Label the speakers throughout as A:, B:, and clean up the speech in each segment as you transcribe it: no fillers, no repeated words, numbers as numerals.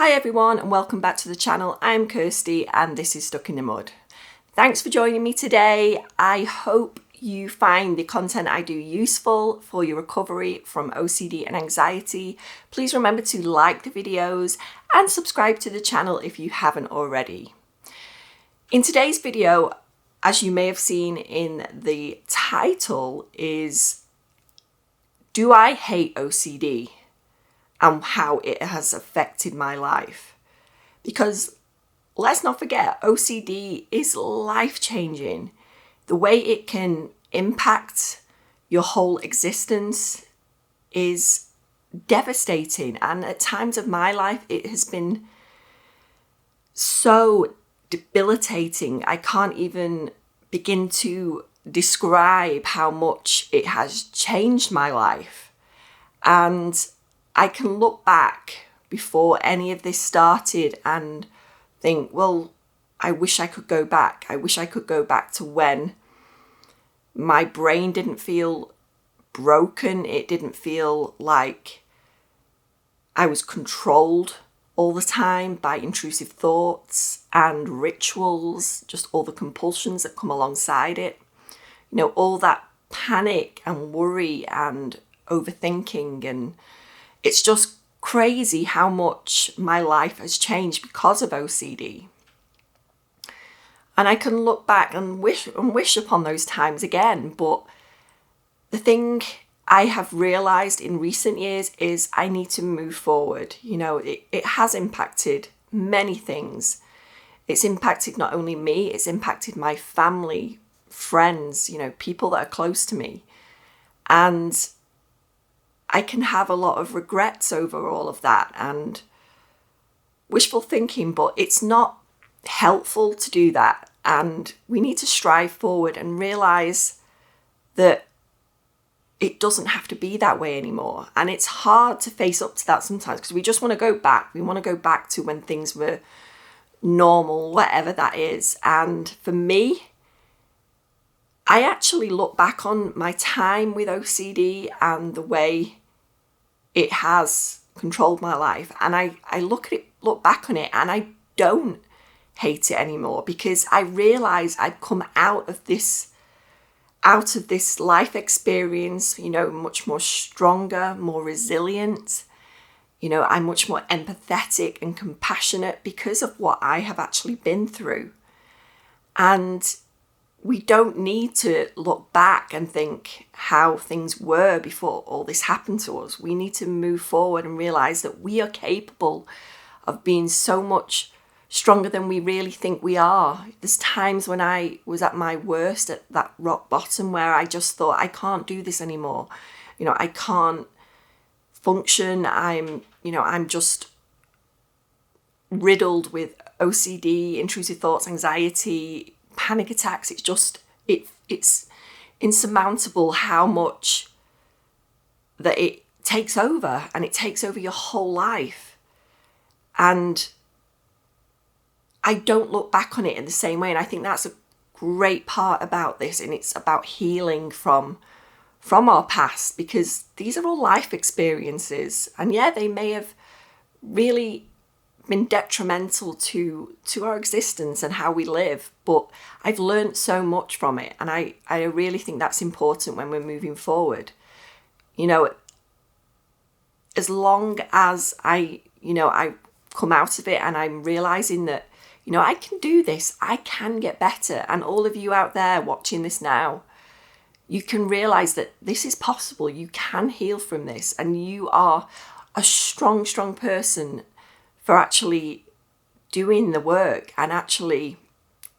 A: Hi everyone and welcome back to the channel. I'm Kirsty and this is Stuck in the Mud. Thanks for joining me today. I hope you find the content I do useful for your recovery from OCD and anxiety. Please remember to like the videos and subscribe to the channel if you haven't already. In today's video, as you may have seen in the title, is Do I Hate OCD? And how it has affected my life. Because let's not forget, OCD is life-changing. The way it can impact your whole existence is devastating. And at times of my life, it has been so debilitating. I can't even begin to describe how much it has changed my life. And I can look back before any of this started and think, well, I wish I could go back. I wish I could go back to when my brain didn't feel broken. It didn't feel like I was controlled all the time by intrusive thoughts and rituals, just all the compulsions that come alongside it. You know, all that panic and worry and overthinking, and it's just crazy how much my life has changed because of OCD. And I can look back and wish upon those times again. But the thing I have realized in recent years is I need to move forward. You know, it has impacted many things. It's impacted not only me, it's impacted my family, friends, you know, people that are close to me. And I can have a lot of regrets over all of that and wishful thinking, but it's not helpful to do that. And we need to strive forward and realize that it doesn't have to be that way anymore. And it's hard to face up to that sometimes because we just want to go back. We want to go back to when things were normal, whatever that is. And for me, I actually look back on my time with OCD and the way it has controlled my life, and I look back on it and I don't hate it anymore because I realize I've come out of this life experience, you know, much more stronger, more resilient. You know, I'm much more empathetic and compassionate because of what I have actually been through. And we don't need to look back and think how things were before all this happened to us. We need to move forward and realize that we are capable of being so much stronger than we really think we are. There's times when I was at my worst, at that rock bottom, where I just thought, I can't do this anymore. You know, I can't function. I'm just riddled with OCD, intrusive thoughts, anxiety, panic attacks. It's insurmountable how much that it takes over, and it takes over your whole life. And I don't look back on it in the same way. And I think that's a great part about this. And it's about healing from our past, because these are all life experiences. And yeah, they may have really been detrimental to our existence and how we live, but I've learned so much from it, and I really think that's important when we're moving forward. You know, as long as I come out of it and I'm realizing that, you know, I can do this, I can get better. And all of you out there watching this now, you can realize that this is possible. You can heal from this, and you are a strong person for actually doing the work and actually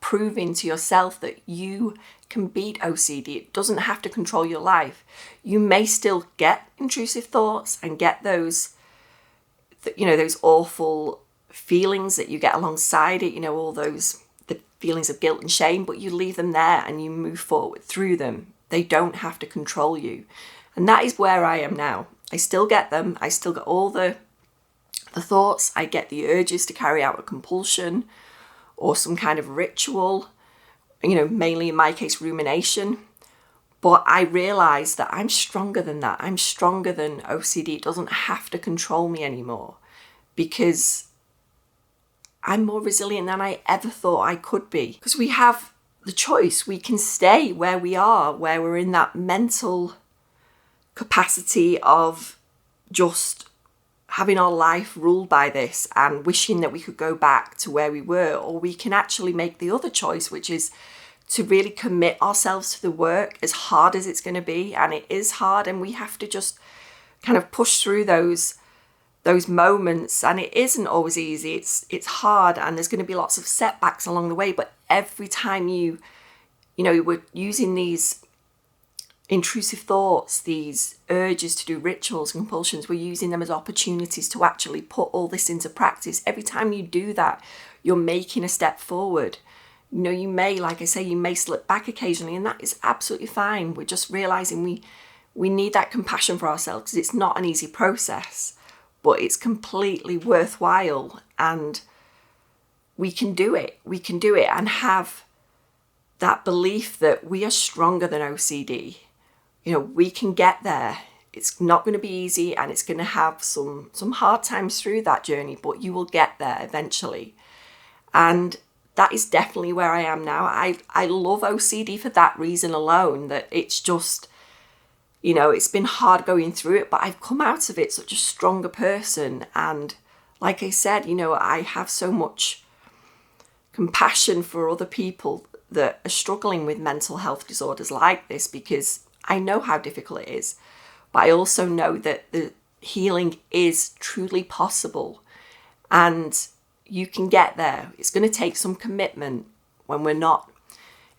A: proving to yourself that you can beat OCD. It doesn't have to control your life. You may still get intrusive thoughts and get those awful feelings that you get alongside it, you know, all the feelings of guilt and shame, but you leave them there and you move forward through them. They don't have to control you. And that is where I am now. I still get them. I still get all the thoughts. I get the urges to carry out a compulsion or some kind of ritual, you know, mainly in my case, rumination. But I realize that I'm stronger than that. I'm stronger than OCD. It doesn't have to control me anymore, because I'm more resilient than I ever thought I could be. Because we have the choice. We can stay where we are, where we're in that mental capacity of just having our life ruled by this and wishing that we could go back to where we were, or we can actually make the other choice, which is to really commit ourselves to the work, as hard as it's going to be. And it is hard, and we have to just kind of push through those moments, and it isn't always easy. It's hard, and there's going to be lots of setbacks along the way. But every time we're using these intrusive thoughts, these urges to do rituals, compulsions, we're using them as opportunities to actually put all this into practice. Every time you do that, you're making a step forward. You may, like I say, you may slip back occasionally, and that is absolutely fine. We're just realizing we need that compassion for ourselves, because it's not an easy process, but it's completely worthwhile, and we can do it. We can do it and have that belief that we are stronger than OCD. We can get there. It's not going to be easy, and it's going to have some hard times through that journey, but you will get there eventually. And that is definitely where I am now. I love OCD for that reason alone, that it's just, it's been hard going through it, but I've come out of it such a stronger person. And like I said, I have so much compassion for other people that are struggling with mental health disorders like this, because I know how difficult it is, but I also know that the healing is truly possible, and you can get there. It's going to take some commitment when we're not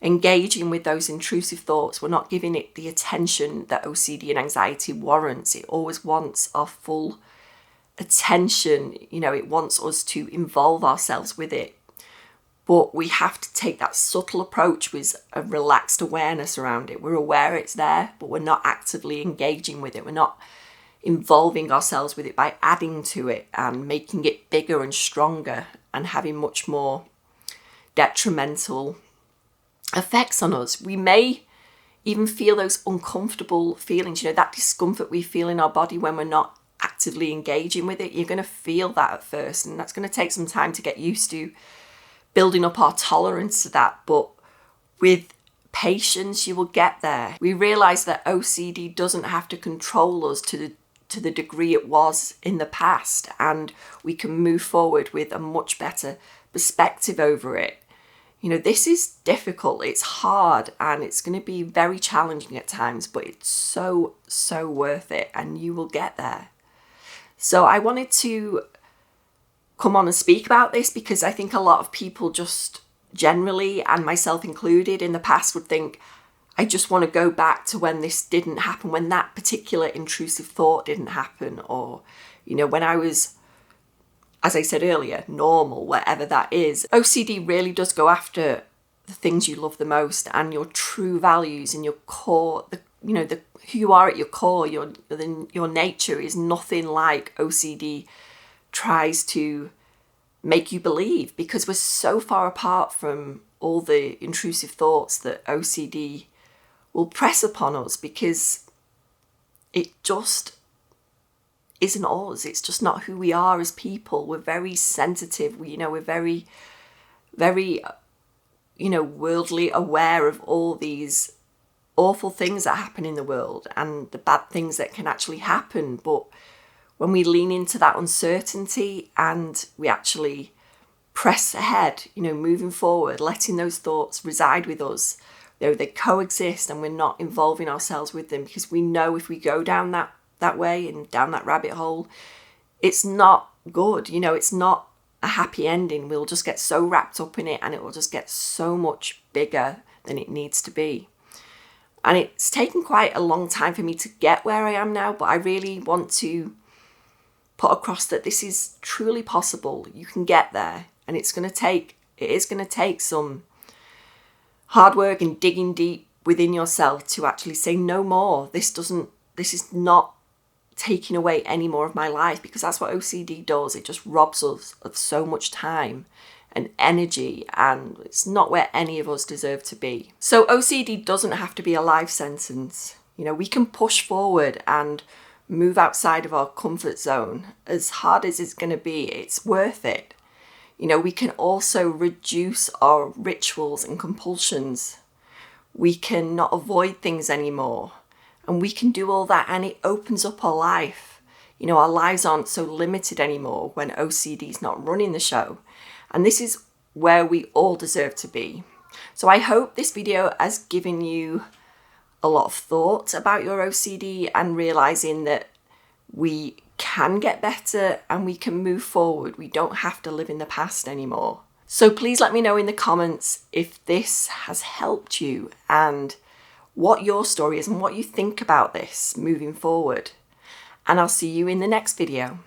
A: engaging with those intrusive thoughts. We're not giving it the attention that OCD and anxiety warrants. It always wants our full attention. It wants us to involve ourselves with it. But we have to take that subtle approach with a relaxed awareness around it. We're aware it's there, but we're not actively engaging with it. We're not involving ourselves with it by adding to it and making it bigger and stronger and having much more detrimental effects on us. We may even feel those uncomfortable feelings, that discomfort we feel in our body when we're not actively engaging with it. You're going to feel that at first, and that's going to take some time to get used to, building up our tolerance to that. But with patience, you will get there. We realize that OCD doesn't have to control us to the degree it was in the past, and we can move forward with a much better perspective over it. This is difficult, it's hard, and it's going to be very challenging at times, but it's so worth it, and you will get there. So I wanted to come on and speak about this, because I think a lot of people just generally, and myself included in the past, would think, I just want to go back to when this didn't happen, when that particular intrusive thought didn't happen, or, when I was, as I said earlier, normal, whatever that is. OCD really does go after the things you love the most and your true values and your core, who you are at your core, your nature is nothing like OCD tries to make you believe, because we're so far apart from all the intrusive thoughts that OCD will press upon us, because it just isn't us. It's just not who we are as people. We're very sensitive. We're very, very, worldly aware of all these awful things that happen in the world and the bad things that can actually happen. But when we lean into that uncertainty and we actually press ahead, moving forward, letting those thoughts reside with us, they coexist, and we're not involving ourselves with them, because we know if we go down that way and down that rabbit hole, it's not good. It's not a happy ending. We'll just get so wrapped up in it, and it will just get so much bigger than it needs to be. And it's taken quite a long time for me to get where I am now, but I really want to put across that this is truly possible. You can get there, and it is going to take some hard work and digging deep within yourself to actually say no more. This is not taking away any more of my life, because that's what OCD does. It just robs us of so much time and energy, and it's not where any of us deserve to be. So OCD doesn't have to be a life sentence. We can push forward and move outside of our comfort zone. As hard as it's going to be, it's worth it. You know, we can also reduce our rituals and compulsions. We can not avoid things anymore. And we can do all that, and it opens up our life. You know, our lives aren't so limited anymore when OCD is not running the show. And this is where we all deserve to be. So I hope this video has given you a lot of thought about your OCD and realizing that we can get better and we can move forward. We don't have to live in the past anymore. So please let me know in the comments if this has helped you and what your story is and what you think about this moving forward. And I'll see you in the next video.